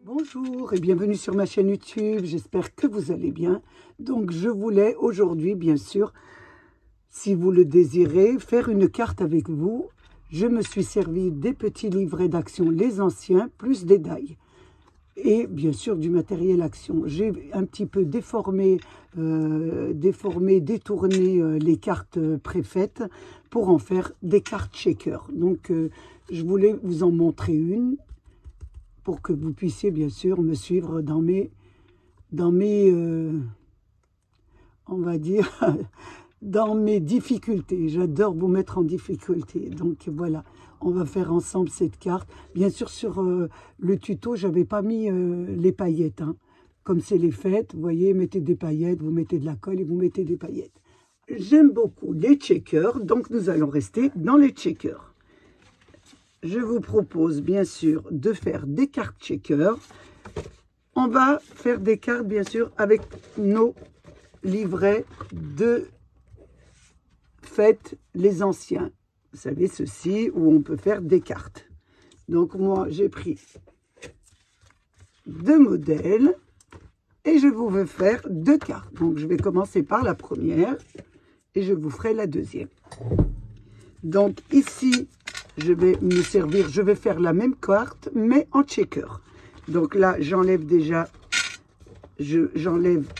Bonjour et bienvenue sur ma chaîne YouTube, j'espère que vous allez bien. Donc je voulais aujourd'hui, bien sûr, si vous le désirez, faire une carte avec vous. Je me suis servi des petits livrets d'action, les anciens, plus des die. Et bien sûr du matériel action. J'ai un petit peu détourné les cartes préfaites pour en faire des cartes shaker. Donc je voulais vous en montrer une pour que vous puissiez bien sûr me suivre dans mes on va dire, dans mes difficultés. J'adore vous mettre en difficulté. Donc voilà, on va faire ensemble cette carte. Bien sûr, sur le tuto, j'avais pas mis les paillettes. Hein. Comme c'est les fêtes, vous voyez, mettez des paillettes, vous mettez de la colle et vous mettez des paillettes. J'aime beaucoup les checkers, donc nous allons rester dans les checkers. Je vous propose bien sûr de faire des cartes checkers. On va faire des cartes bien sûr avec nos livrets de fêtes les anciens. Vous savez ceci où on peut faire des cartes. Donc moi j'ai pris deux modèles et je vous veux faire deux cartes. Donc je vais commencer par la première et je vous ferai la deuxième. Donc ici je vais me servir, je vais faire la même carte, mais en checker. Donc là, j'enlève déjà, j'enlève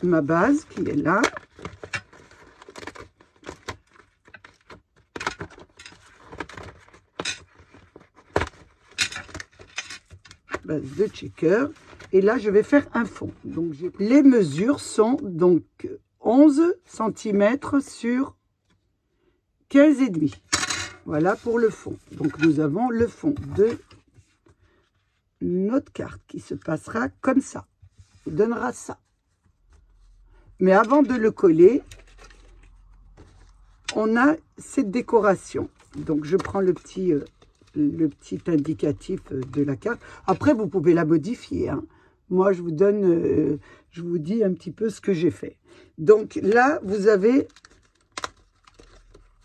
ma base qui est là. Base de checker. Et là, je vais faire un fond. Donc, les mesures sont donc 11 cm sur 15,5. Voilà pour le fond. Donc, nous avons le fond de notre carte qui se passera comme ça. On donnera ça. Mais avant de le coller, on a cette décoration. Donc, je prends le petit indicatif de la carte. Après, vous pouvez la modifier. Hein. Moi, je vous donne, je vous dis un petit peu ce que j'ai fait. Donc, là, vous avez,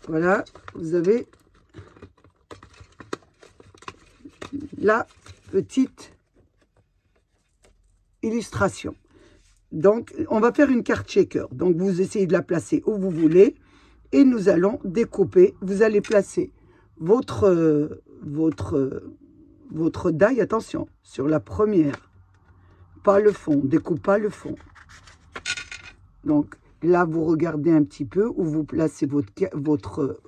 voilà, vous avez la petite illustration. Donc, on va faire une carte shaker. Donc, vous essayez de la placer où vous voulez. Et nous allons découper. Vous allez placer votre die, attention, sur la première. Pas le fond, découpe pas le fond. Donc, là, vous regardez un petit peu où vous placez votre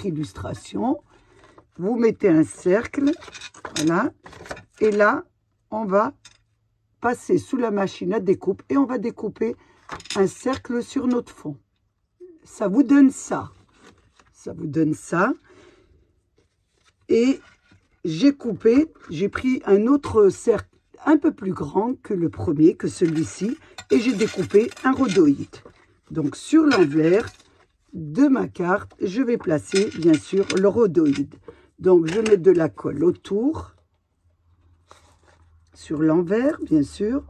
illustration. Vous mettez un cercle, voilà, et là, on va passer sous la machine à découpe et on va découper un cercle sur notre fond. Ça vous donne ça. Ça vous donne ça. Et j'ai coupé, j'ai pris un autre cercle un peu plus grand que le premier, que celui-ci, et j'ai découpé un rhodoïde. Donc, sur l'envers de ma carte, je vais placer, bien sûr, le rhodoïde. Donc, je mets de la colle autour, sur l'envers, bien sûr.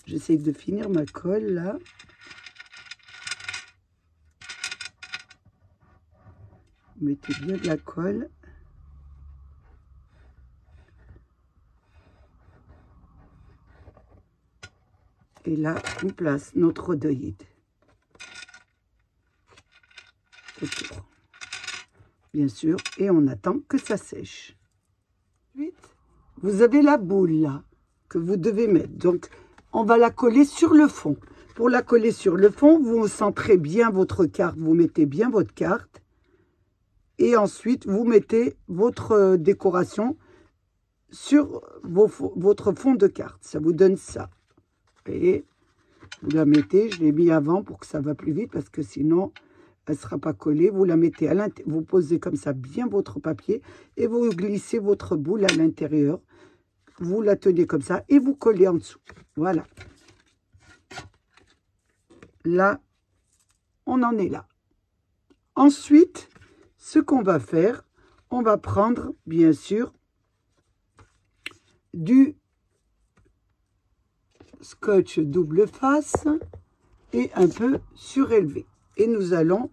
J'essaie de finir ma colle, là. Mettez bien de la colle. Et là, on place notre rhodoïde autour. Bien sûr, et on attend que ça sèche. Ensuite, vous avez la boule là, que vous devez mettre. Donc, on va la coller sur le fond. Pour la coller sur le fond, vous centrez bien votre carte, vous mettez bien votre carte. Et ensuite, vous mettez votre décoration sur votre fond de carte. Ça vous donne ça. Et vous la mettez, je l'ai mis avant pour que ça va plus vite, parce que sinon... elle ne sera pas collée. Vous la mettez à l'intérieur, vous posez comme ça bien votre papier et vous glissez votre boule à l'intérieur. Vous la tenez comme ça et vous collez en dessous. Voilà. Là, on en est là. Ensuite, ce qu'on va faire, on va prendre, bien sûr, du scotch double face et un peu surélevé. Et nous allons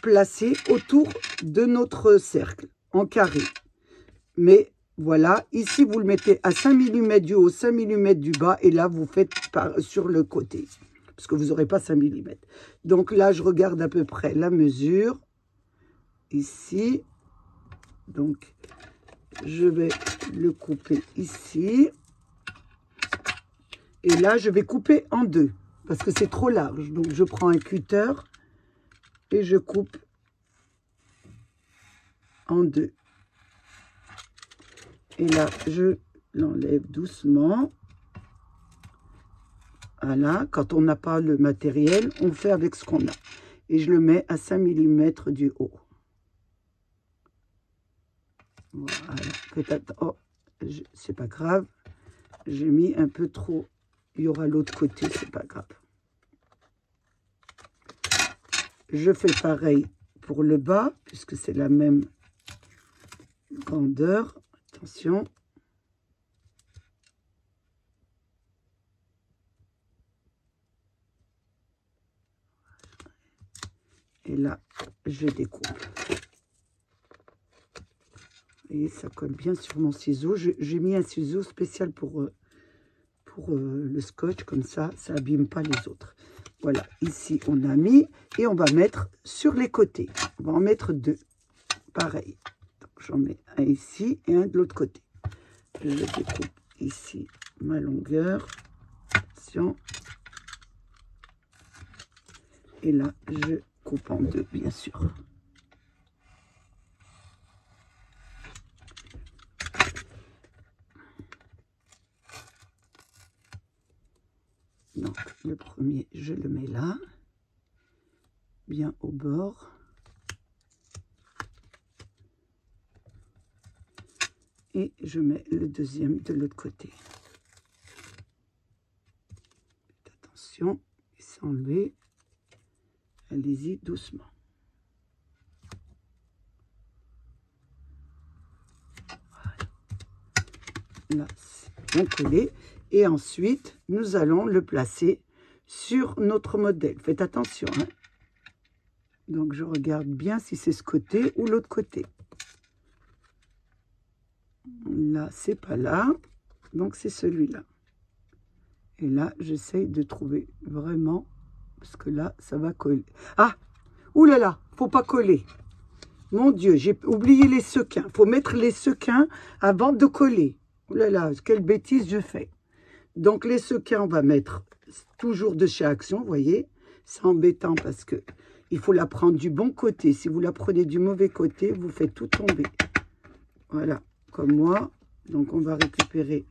placer autour de notre cercle en carré. Mais Voilà, ici vous le mettez à 5 mm du haut, 5 mm du bas, et là vous faites sur le côté, parce que vous n'aurez pas 5 mm. Donc là je regarde à peu près la mesure, ici, donc je vais le couper ici, et là je vais couper en deux, parce que c'est trop large, donc je prends un cutter, et je coupe en deux. Et là, je l'enlève doucement. Voilà, quand on n'a pas le matériel, on fait avec ce qu'on a. Et je le mets à 5 mm du haut. Voilà, faites oh, c'est pas grave. J'ai mis un peu trop. Il y aura l'autre côté, c'est pas grave. Je fais pareil pour le bas, puisque c'est la même grandeur. Attention. Et là, je découpe. Et ça colle bien sur mon ciseau. J'ai mis un ciseau spécial pour le scotch, comme ça abîme pas les autres. Voilà, ici on a mis, et on va mettre sur les côtés. On va en mettre deux, pareil. Donc j'en mets un ici et un de l'autre côté. Je découpe ici ma longueur. Attention. Et là, je coupe en deux, bien sûr. Donc, le premier, je le mets là, bien au bord. Et je mets le deuxième de l'autre côté. Faites attention, et s'enlever. Allez-y doucement. Voilà. Là, c'est bien collé. Et ensuite, nous allons le placer sur notre modèle. Faites attention, hein. Donc, je regarde bien si c'est ce côté ou l'autre côté. Là, c'est pas là. Donc, c'est celui-là. Et là, j'essaye de trouver vraiment, parce que là, ça va coller. Ah! Ouh là là, faut pas coller. Mon Dieu, j'ai oublié les sequins. Faut mettre les sequins avant de coller. Ouh là là, quelle bêtise je fais. Donc, les sequins, on va mettre toujours de chez Action, vous voyez. C'est embêtant parce que il faut la prendre du bon côté. Si vous la prenez du mauvais côté, vous faites tout tomber. Voilà, comme moi. Donc, on va récupérer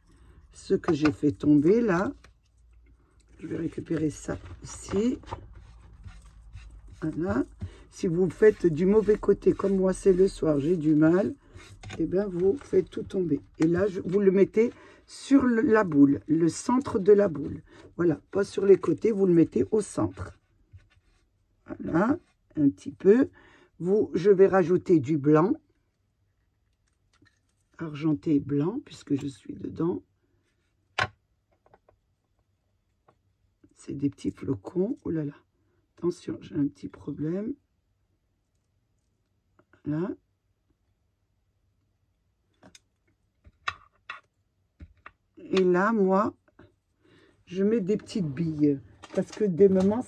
ce que j'ai fait tomber là. Je vais récupérer ça ici. Voilà. Si vous faites du mauvais côté, comme moi c'est le soir, j'ai du mal, et bien vous faites tout tomber. Et là, vous le mettez sur la boule, le centre de la boule. Voilà, pas sur les côtés, vous le mettez au centre. Voilà, un petit peu. Je vais rajouter du blanc, argenté blanc, puisque je suis dedans. C'est des petits flocons. Oh là là, attention, j'ai un petit problème. Là. Et là, moi, je mets des petites billes. Parce que des moments,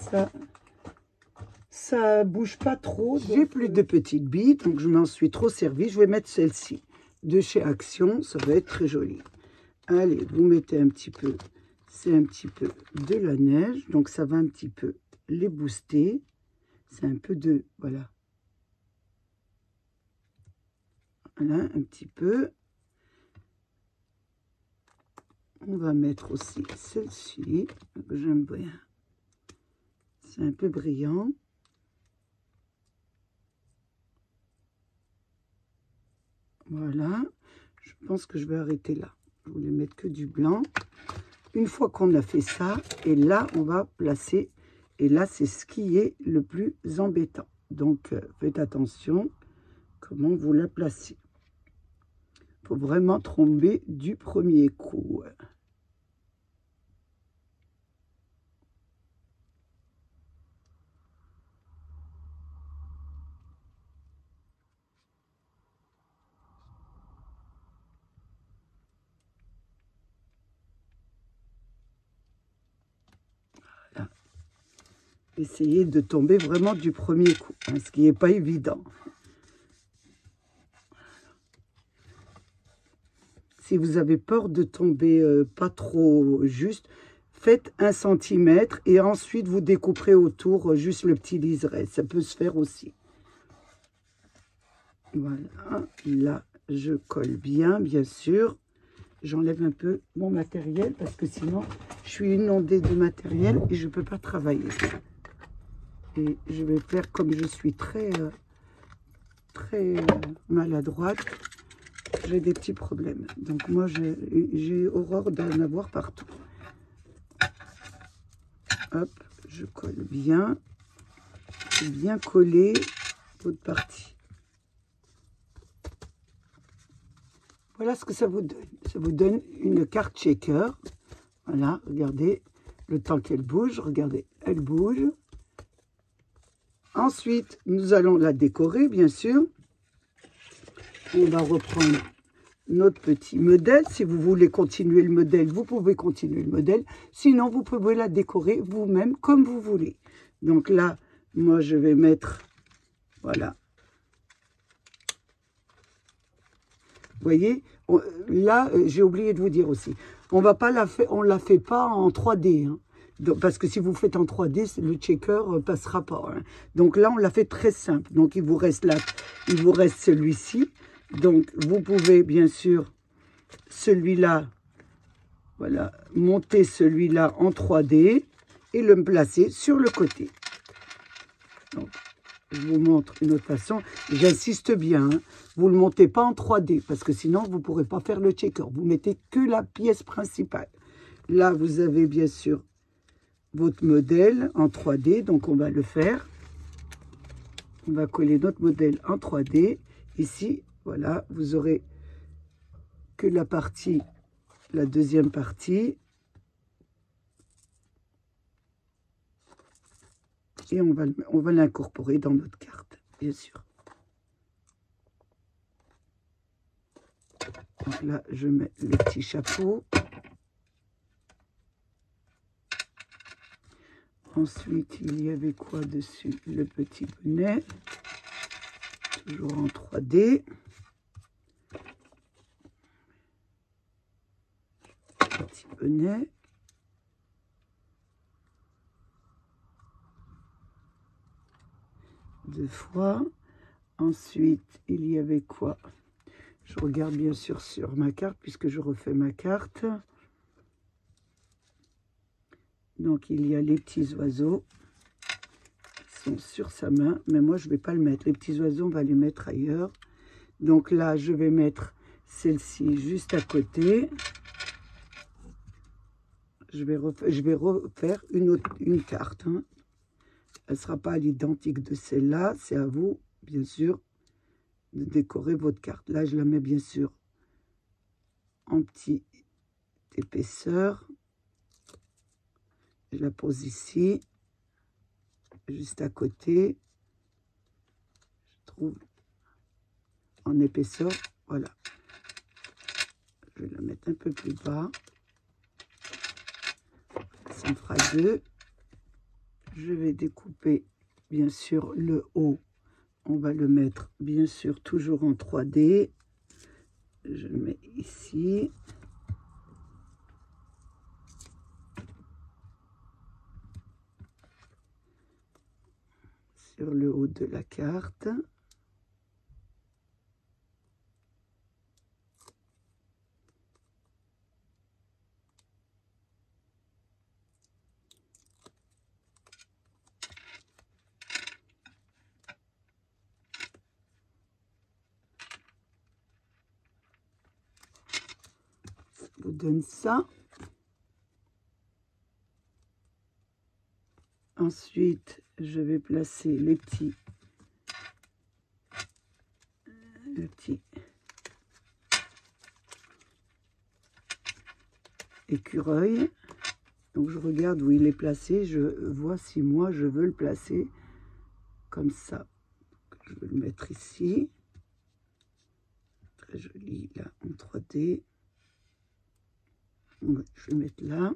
ça bouge pas trop. J'ai plus de petites billes, donc je m'en suis trop servi. Je vais mettre celle-ci de chez Action. Ça va être très joli. Allez, vous mettez un petit peu. C'est un petit peu de la neige. Donc, ça va un petit peu les booster. C'est un peu de... Voilà. Voilà, un petit peu. On va mettre aussi celle-ci, que j'aime bien. C'est un peu brillant. Voilà. Je pense que je vais arrêter là. Je voulais mettre que du blanc. Une fois qu'on a fait ça, et là, on va placer. Et là, c'est ce qui est le plus embêtant. Donc, faites attention comment vous la placez. Il faut vraiment tomber du premier coup. Essayez de tomber vraiment du premier coup, hein, ce qui n'est pas évident. Si vous avez peur de tomber pas trop juste, faites 1 cm et ensuite vous découperez autour juste le petit liseré. Ça peut se faire aussi. Voilà, là je colle bien sûr. J'enlève un peu mon matériel parce que sinon je suis inondée de matériel et je ne peux pas travailler. Et je vais faire comme je suis très maladroite. J'ai des petits problèmes. Donc moi, j'ai horreur d'en avoir partout. Hop, je colle bien. Bien coller votre partie. Voilà ce que ça vous donne. Ça vous donne une carte shaker. Voilà, regardez le temps qu'elle bouge. Regardez, elle bouge. Ensuite, nous allons la décorer, bien sûr. On va reprendre notre petit modèle. Si vous voulez continuer le modèle, vous pouvez continuer le modèle. Sinon, vous pouvez la décorer vous-même comme vous voulez. Donc là, moi, je vais mettre, voilà. Vous voyez, là, j'ai oublié de vous dire aussi, on la fait pas en 3D. Hein. Donc, parce que si vous faites en 3D, le checker passera pas. Hein. Donc là, on l'a fait très simple. Donc, il vous reste celui-ci. Donc, vous pouvez, bien sûr, celui-là, voilà, monter celui-là en 3D et le placer sur le côté. Donc, je vous montre une autre façon. J'insiste bien, hein, vous ne le montez pas en 3D parce que sinon, vous ne pourrez pas faire le checker. Vous mettez que la pièce principale. Là, vous avez bien sûr votre modèle en 3D. Donc, on va le faire. On va coller notre modèle en 3D. Ici, voilà, vous aurez que la deuxième partie. Et on va l'incorporer dans notre carte, bien sûr. Donc là, je mets le petit chapeau. Ensuite, il y avait quoi dessus? Le petit bonnet. Toujours en 3D. Petit bonnet. Deux fois. Ensuite, il y avait quoi? Je regarde bien sûr sur ma carte, puisque je refais ma carte. Donc, il y a les petits oiseaux qui sont sur sa main. Mais moi, je ne vais pas le mettre. Les petits oiseaux, on va les mettre ailleurs. Donc là, je vais mettre celle-ci juste à côté. Je vais refaire une carte. Hein. Elle ne sera pas l'identique de celle-là. C'est à vous, bien sûr, de décorer votre carte. Là, je la mets bien sûr en petite épaisseur. Je la pose ici, juste à côté. Je trouve en épaisseur. Voilà. Je vais la mettre un peu plus bas. Ça me fera deux. Je vais découper, bien sûr, le haut. On va le mettre, bien sûr, toujours en 3D. Je le mets ici. Sur le haut de la carte. Ça vous donne ça. Ensuite, je vais placer le petit écureuil. Donc, je regarde où il est placé. Je vois si moi, je veux le placer comme ça. Je vais le mettre ici. Très joli, là, en 3D. Je vais le mettre là.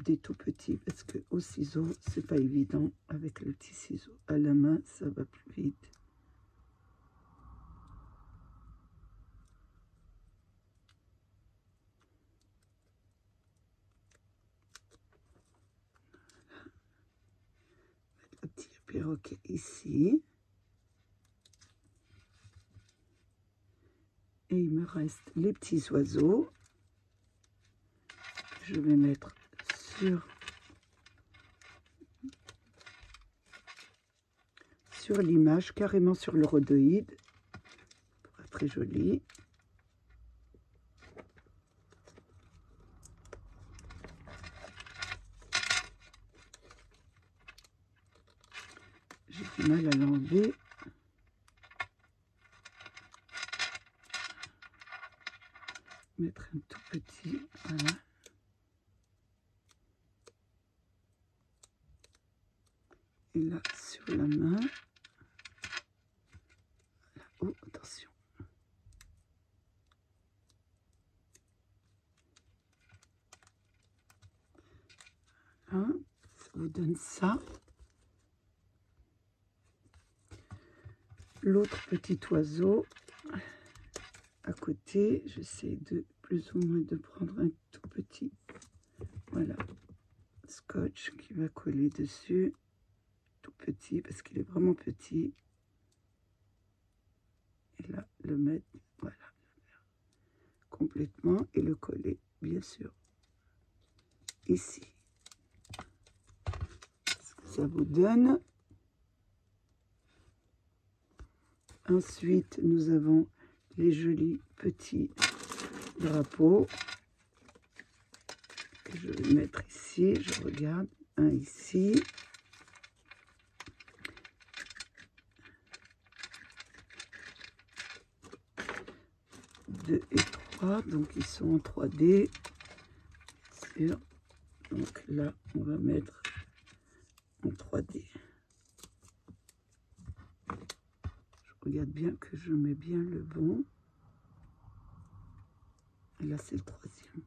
des tout petits parce que au ciseau, c'est pas évident avec le petit ciseau. À la main, ça va plus vite. Le petit perroquet ici. Et il me reste les petits oiseaux. Je vais mettre sur l'image, carrément sur le rhodoïde. Très joli. J'ai du mal à l'enlever. Mettre un tout petit, voilà. Et là, sur la main. Voilà. Oh, attention. Hein, ça vous donne ça. L'autre petit oiseau à côté, j'essaie de plus ou moins de prendre un tout petit, voilà, scotch qui va coller dessus, tout petit parce qu'il est vraiment petit. Et là, le mettre, voilà, complètement et le coller, bien sûr, ici. Ce que ça vous donne. Ensuite, nous avons les jolis petits drapeaux que je vais mettre ici. Je regarde un ici. Deux et trois, donc ils sont en 3D. Bien sûr. Donc là, on va mettre en 3D. Je regarde bien que je mets bien le bon. Et là, c'est le troisième.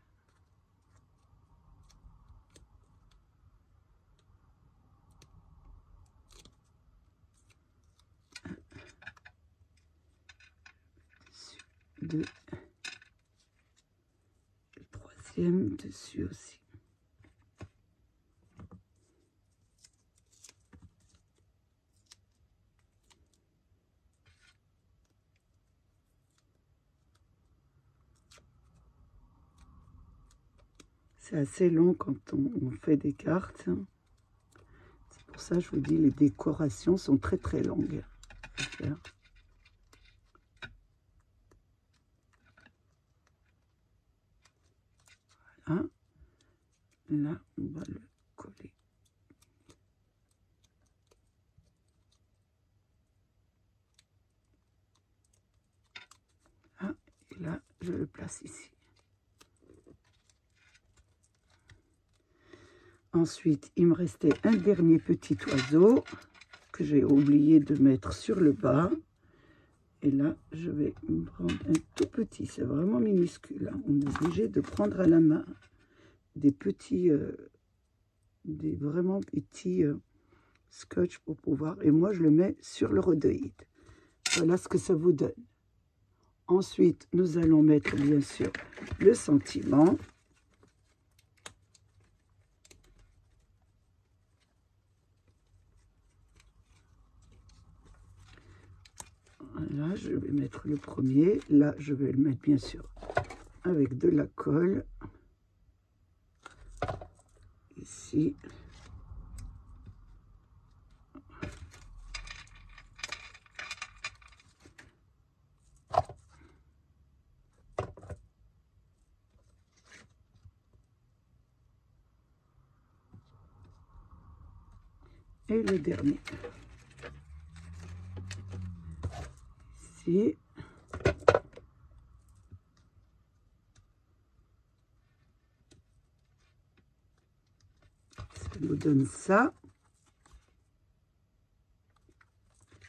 Deux. Le troisième dessus aussi. C'est assez long quand on fait des cartes. C'est pour ça que je vous dis, les décorations sont très très longues à faire. Voilà. Là, on va le coller. Ah, et là, je le place ici. Ensuite, il me restait un dernier petit oiseau que j'ai oublié de mettre sur le bas. Et là, je vais me prendre un tout petit. C'est vraiment minuscule. Hein. On est obligé de prendre à la main des petits, des vraiment petits scotch pour pouvoir. Et moi, je le mets sur le rhodoïde. Voilà ce que ça vous donne. Ensuite, nous allons mettre bien sûr le sentiment. Là, je vais mettre le premier. Là, je vais le mettre bien sûr avec de la colle. Ici. Et le dernier. Ici. Ça nous donne ça.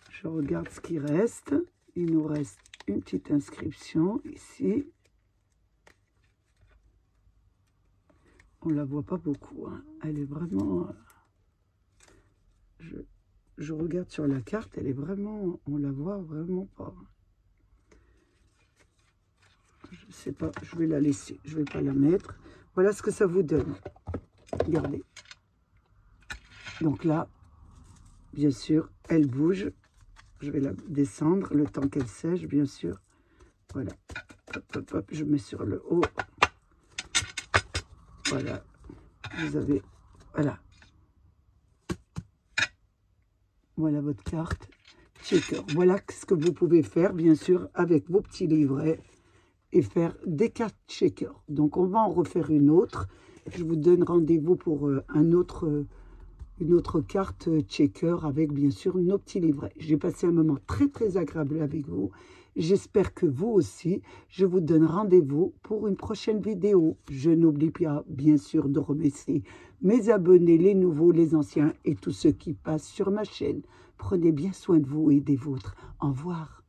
Je regarde ce qui reste. Il nous reste une petite inscription ici. On la voit pas beaucoup. Hein. Elle est vraiment... je regarde sur la carte, elle est vraiment... On la voit vraiment pas. Je sais pas, je vais la laisser. Je vais pas la mettre. Voilà ce que ça vous donne. Regardez. Donc là, bien sûr, elle bouge. Je vais la descendre le temps qu'elle sèche, bien sûr. Voilà. Hop, hop, hop, je mets sur le haut. Voilà. Vous avez... Voilà. Voilà votre carte checker. Voilà ce que vous pouvez faire, bien sûr, avec vos petits livrets et faire des cartes checker. Donc, on va en refaire une autre. Je vous donne rendez-vous pour une autre carte checker avec, bien sûr, nos petits livrets. J'ai passé un moment très, très agréable avec vous. J'espère que vous aussi. Je vous donne rendez-vous pour une prochaine vidéo. Je n'oublie pas, bien sûr, de remercier mes abonnés, les nouveaux, les anciens et tous ceux qui passent sur ma chaîne. Prenez bien soin de vous et des vôtres. Au revoir.